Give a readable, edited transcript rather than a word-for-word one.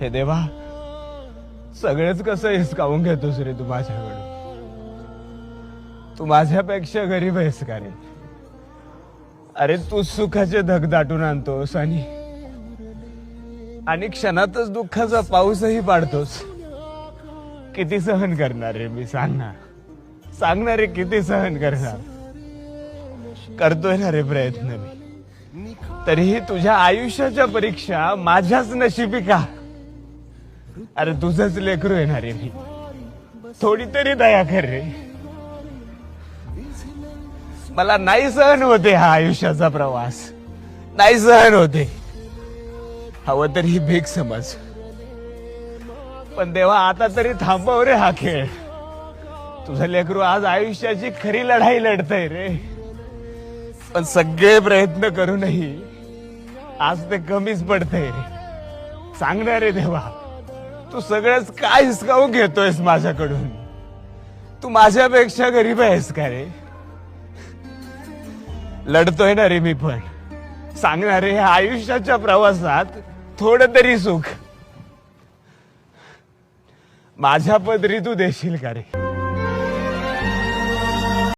हे देवा, सगळेच कसं हिसकावून घेतोस रे तू माझ्याकडून. तू माझ्यापेक्षा गरीब आहेस का रे? अरे तू सुखाचे धग दाटून आणतोस आणि क्षणातच दुःखाचा पाऊसही पाडतोस. किती सहन करणार रे मी? सांगणार रे, किती सहन करणार? करतोय ना रे प्रयत्न मी, तरीही तुझ्या आयुष्याच्या परीक्षा माझ्याच नशिबी का? अरे तुझंच लेकरू येणार रे मी, थोडी तरी दया कर रे. मला नाही सहन होते हा आयुष्याचा प्रवास, नाही सहन होते. हवं तरी ही भीक समज, पण देवा आता तरी थांबव रे हा खेळ. तुझं लेकरू आज आयुष्याची खरी लढाई लढतय रे, पण सगळे प्रयत्न करूनही आज ते कमीच पडतंय रे. सांगणार रे देवा, तू सगळंच काय हिसकावून घेतोयस माझ्याकडून? तू माझ्यापेक्षा गरीब आहेस का रे? लढतोय ना रे मी पण. सांगणार रे, आयुष्याच्या प्रवासात थोडं तरी सुख माझ्या पदरी तू देशील का रे?